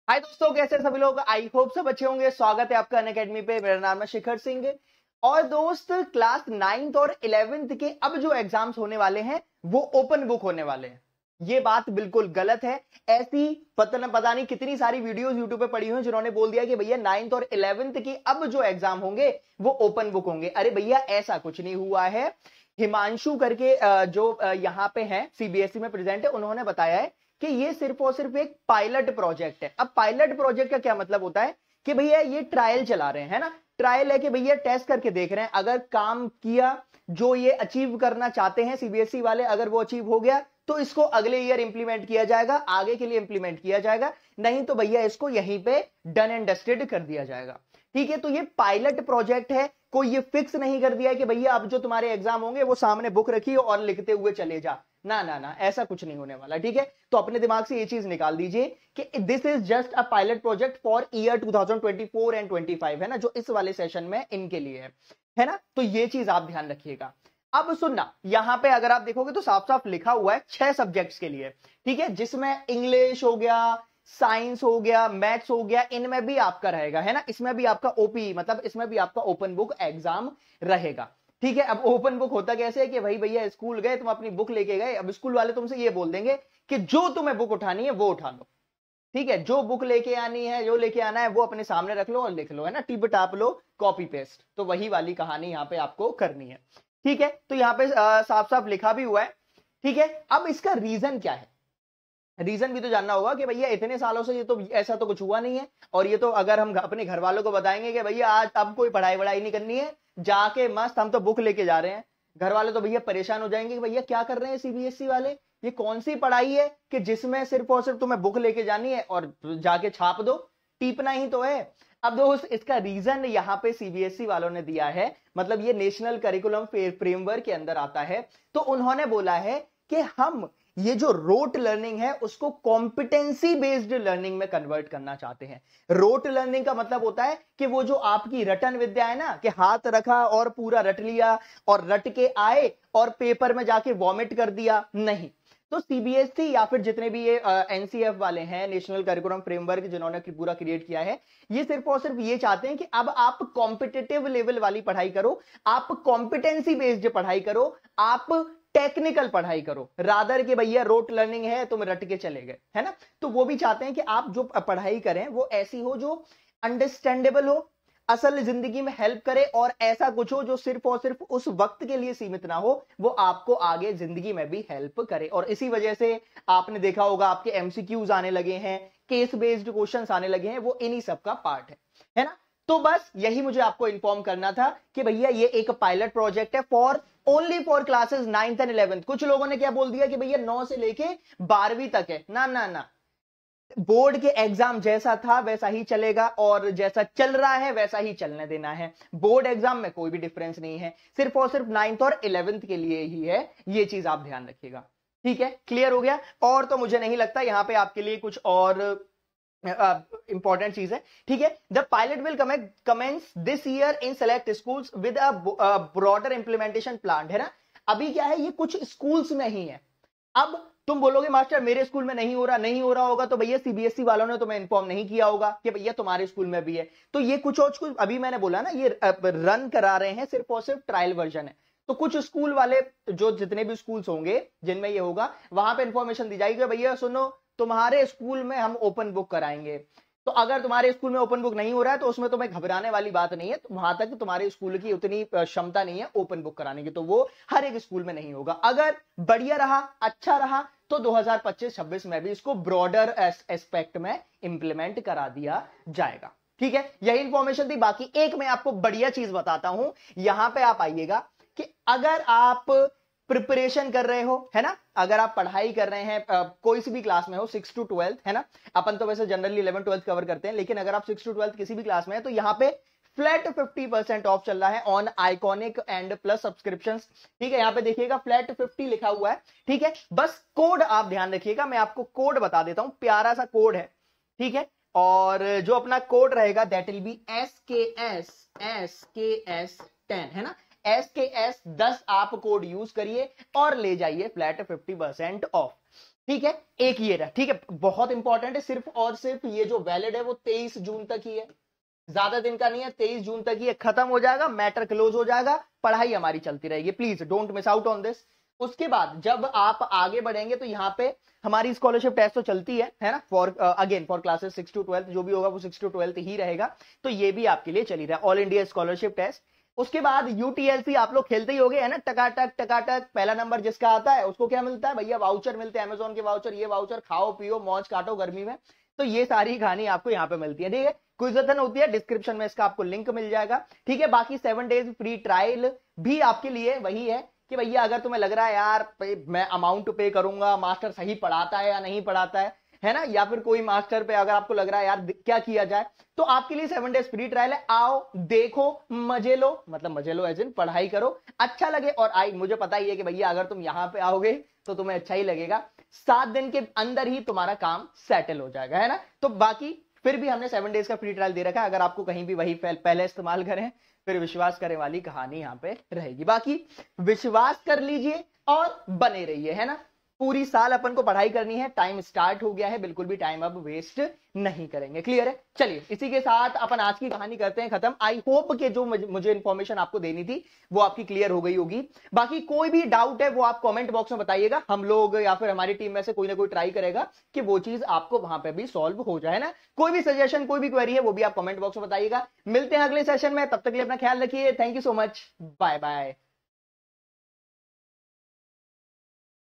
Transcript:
हाय दोस्तों, कैसे सभी लोग। आई होप सब अच्छे होंगे। स्वागत है आपका अनअकैडमी पे। मेरा नाम है शिखर सिंह। और दोस्त, क्लास 9th और 11th के अब जो एग्जाम्स होने वाले हैं वो ओपन बुक होने वाले हैं। ये बात बिल्कुल गलत है। ऐसी पता नहीं कितनी सारी वीडियोस यूट्यूब पे पड़ी हुई हैं जिन्होंने बोल दिया कि भैया 9th और 11th की अब जो एग्जाम होंगे वो ओपन बुक होंगे। अरे भैया, ऐसा कुछ नहीं हुआ है। हिमांशु करके जो यहाँ पे है सीबीएसई में प्रेजेंट है, उन्होंने बताया है कि ये सिर्फ और सिर्फ एक पायलट प्रोजेक्ट है। अब पायलट प्रोजेक्ट का क्या मतलब होता है कि भैया ये ट्रायल चला रहे हैं ना। ट्रायल है कि भैया टेस्ट करके देख रहे हैं, अगर काम किया, जो ये अचीव करना चाहते हैं सीबीएसई वाले, अगर वो अचीव हो गया तो इसको अगले ईयर इंप्लीमेंट किया जाएगा, आगे के लिए इंप्लीमेंट किया जाएगा। नहीं तो भैया इसको यहीं पे डन एंड डस्टेड कर दिया जाएगा। ठीक है, तो ये पायलट प्रोजेक्ट है। कोई ये फिक्स नहीं कर दिया है कि भैया अब जो तुम्हारे एग्जाम होंगे वो सामने बुक रखिए और लिखते हुए चले जा। ना ना ना, ऐसा कुछ नहीं होने वाला। ठीक है, तो अपने दिमाग से ये चीज निकाल दीजिए कि this is just a pilot project for year 2024 and 25 है ना, जो इस वाले सेशन में इनके लिए है ना। तो ये चीज आप ध्यान रखिएगा। अब सुनना, यहां पे अगर आप देखोगे तो साफ साफ लिखा हुआ है 6 सब्जेक्ट्स के लिए। ठीक है, जिसमें इंग्लिश हो गया, साइंस हो गया, मैथ्स हो गया, इनमें भी आपका रहेगा, है ना। इसमें भी आपका ओपी मतलब इसमें भी आपका ओपन बुक एग्जाम रहेगा। ठीक है, अब ओपन बुक होता कैसे है कि भाई भैया स्कूल गए, तुम अपनी बुक लेके गए, अब स्कूल वाले तुमसे ये बोल देंगे कि जो तुम्हें बुक उठानी है वो उठा लो। ठीक है, जो बुक लेके आनी है, जो लेके आना है वो अपने सामने रख लो और लिख लो, है ना। टिप टाप लो, कॉपी पेस्ट। तो वही वाली कहानी यहाँ पे आपको करनी है। ठीक है, तो यहाँ पे साफ साफ लिखा भी हुआ है। ठीक है, अब इसका रीजन क्या है। रीजन भी तो जानना होगा कि भैया इतने सालों से ये तो ऐसा तो कुछ हुआ नहीं है। और ये तो अगर हम अपने घर वालों को बताएंगे कि भैया आज अब कोई पढ़ाई वढ़ाई नहीं करनी है, जाके मस्त हम तो बुक लेके जा रहे हैं, घर वाले तो भैया परेशान हो जाएंगे कि भैया क्या कर रहे हैं सीबीएसई वाले, ये कौन सी पढ़ाई है कि जिसमें सिर्फ और सिर्फ तुम्हें बुक लेके जानी है और जाके छाप दो, टीपना ही तो है। अब दोस्त, इसका रीजन यहाँ पे सीबीएसई वालों ने दिया है, मतलब ये नेशनल करिकुलम फ्रेमवर्क के अंदर आता है। तो उन्होंने बोला है कि हम ये जो रोट लर्निंग है उसको कॉम्पिटेंसी बेस्ड लर्निंग में कन्वर्ट करना चाहते हैं। रोट लर्निंग का मतलब होता है कि वो जो आपकी रटन विद्या है ना, कि हाथ रखा और पूरा रट लिया और रट के आए और पेपर में जाके वॉमिट कर दिया, नहीं। तो सीबीएसई या फिर जितने भी ये एनसीएफ वाले हैं, नेशनल करिकुलम फ्रेमवर्क, जिन्होंने पूरा क्रिएट किया है, ये सिर्फ और सिर्फ ये चाहते हैं कि अब आप कॉम्पिटिटिव लेवल वाली पढ़ाई करो, आप कॉम्पिटेंसी बेस्ड पढ़ाई करो, आप टेक्निकल पढ़ाई करो, रादर के भैया रोट लर्निंग है तुम रट के चले गए, है ना। तो वो भी चाहते हैं कि आप जो पढ़ाई करें वो ऐसी हो जो अंडरस्टैंडेबल हो, असल जिंदगी में हेल्प करे, और ऐसा कुछ हो जो सिर्फ और सिर्फ उस वक्त के लिए सीमित ना हो, वो आपको आगे जिंदगी में भी हेल्प करे। और इसी वजह से आपने देखा होगा आपके एमसीक्यूज आने लगे हैं, केस बेस्ड क्वेश्चंस आने लगे हैं, वो इन्हीं सब का पार्ट है ना। तो बस यही मुझे आपको इन्फॉर्म करना था कि भैया ये एक पायलट प्रोजेक्ट है for only for classes 9th and 11th। कुछ लोगों ने क्या बोल दिया कि भैया 9 से लेके 12वीं तक है। ना ना ना, बोर्ड के एग्जाम जैसा था वैसा ही चलेगा और जैसा चल रहा है वैसा ही चलने देना है। बोर्ड एग्जाम में कोई भी डिफरेंस नहीं है, सिर्फ और सिर्फ 9th और 11th के लिए ही है। ये चीज आप ध्यान रखिएगा। ठीक है, क्लियर हो गया। और तो मुझे नहीं लगता यहां पे आपके लिए कुछ और इंपॉर्टेंट चीज है। ठीक है, the pilot will commence this year in select schools with a broader implementation plan, है ना। अभी क्या है, ये कुछ स्कूल्स में ही है। अब तुम बोलोगे मास्टर मेरे स्कूल में नहीं हो रहा, नहीं हो रहा होगा तो भैया सीबीएसई वालों ने तुम्हें इन्फॉर्म नहीं किया होगा कि भैया तुम्हारे स्कूल में भी है। तो ये कुछ और कुछ अभी मैंने बोला ना, ये रन करा रहे हैं, सिर्फ और सिर्फ ट्रायल वर्जन है। तो कुछ स्कूल वाले, जो जितने भी स्कूल्स होंगे जिनमें ये होगा, वहां पे इंफॉर्मेशन दी जाएगी भैया सुनो, तुम्हारे स्कूल में हम ओपन बुक कराएंगे। तो अगर तुम्हारे स्कूल में ओपन बुक नहीं हो रहा है तो उसमें तुम्हें घबराने वाली बात नहीं है, वहां तक तुम्हारे स्कूल की उतनी क्षमता नहीं है ओपन बुक कराने की, तो वो हर एक स्कूल में नहीं होगा। अगर बढ़िया रहा, अच्छा रहा, तो 2025-26 में भी इसको ब्रॉडर एस्पेक्ट में इंप्लीमेंट करा दिया जाएगा। ठीक है, यही इंफॉर्मेशन थी। बाकी एक मैं आपको बढ़िया चीज बताता हूं, यहां पे आप आइएगा कि अगर आप प्रिपरेशन कर रहे हो, है ना, अगर आप पढ़ाई कर रहे हैं कोई सी भी क्लास में हो, 6 to 12, है ना। अपन तो वैसे जनरली 11 12 कवर करते हैं, लेकिन अगर आप 6 to 12 किसी भी क्लास में है तो यहां पे फ्लैट 50% ऑफ चल रहा है on iconic and plus subscription. ठीक है, यहां पे देखिएगा फ्लैट 50 लिखा हुआ है। ठीक है, बस कोड आप ध्यान रखिएगा, मैं आपको कोड बता देता हूं, प्यारा सा कोड है। ठीक है, और जो अपना कोड रहेगा दैट विल बी SKS 10, है ना। SKS 10 आप कोड यूज करिए और ले जाइए फ्लैट 50% ऑफ। ठीक है, एक ईयर है, ठीक है, बहुत इंपॉर्टेंट है। सिर्फ और सिर्फ ये जो वैलिड है वो 23 जून तक ही है, ज्यादा दिन का नहीं है, 23 जून तक ही खत्म हो जाएगा, मैटर क्लोज हो जाएगा, पढ़ाई हमारी चलती रहेगी। Please don't miss out on this. उसके बाद जब आप आगे बढ़ेंगे तो यहाँ पे हमारी स्कॉलरशिप टेस्ट तो चलती है ना, for again for classes 6 to 12, जो भी होगा वो 6 to 12 ही रहेगा, तो ये भी आपके लिए चली रहा है, ऑल इंडिया स्कॉलरशिप टेस्ट। उसके बाद यूटीएलसी आप लोग खेलते ही होगे है ना, टकाटक टकाटक, पहला नंबर जिसका आता है उसको क्या मिलता है भैया, वाउचर मिलते हैं, अमेजोन के वाउचर, ये वाउचर खाओ पियो मौज काटो गर्मी में। तो ये सारी कहानी आपको यहाँ पे मिलती है, ठीक है। क्विज़थन होती है, डिस्क्रिप्शन में इसका आपको लिंक मिल जाएगा, ठीक है। बाकी 7 days फ्री ट्रायल भी आपके लिए वही है कि भैया अगर तुम्हें लग रहा है यार मैं अमाउंट पे करूंगा, मास्टर सही पढ़ाता है या नहीं पढ़ाता है ना, या फिर कोई मास्टर पे अगर आपको लग रहा है यार क्या किया जाए, तो आपके लिए 7 days फ्री ट्रायल है। आओ देखो मजे लो, मतलब मजे लो एज इन पढ़ाई करो, अच्छा लगे और आई, मुझे पता ही है कि भैया अगर तुम यहां पे आओगे तो तुम्हें अच्छा ही लगेगा, 7 दिन के अंदर ही तुम्हारा काम सेटल हो जाएगा, है ना। तो बाकी फिर भी हमने 7 days का फ्री ट्रायल दे रखा है, अगर आपको कहीं भी वही पहले इस्तेमाल करें फिर विश्वास करने वाली कहानी यहां पे रहेगी। बाकी विश्वास कर लीजिए और बने रहिए, है ना। पूरी साल अपन को पढ़ाई करनी है, टाइम स्टार्ट हो गया है, बिल्कुल भी टाइम अब वेस्ट नहीं करेंगे, क्लियर है। चलिए इसी के साथ अपन आज की कहानी करते हैं खत्म। आई होप कि जो मुझे इंफॉर्मेशन आपको देनी थी वो आपकी क्लियर हो गई होगी। बाकी कोई भी डाउट है वो आप कमेंट बॉक्स में बताइएगा, हम लोग या फिर हमारी टीम में से कोई ना कोई ट्राई करेगा कि वो चीज आपको वहां पे भी सॉल्व हो जाए ना। कोई भी सजेशन कोई भी क्वेरी है वो भी आप कमेंट बॉक्स में बताइएगा। मिलते हैं अगले सेशन में, तब तक के लिए अपना ख्याल रखिए, thank you so much, bye bye.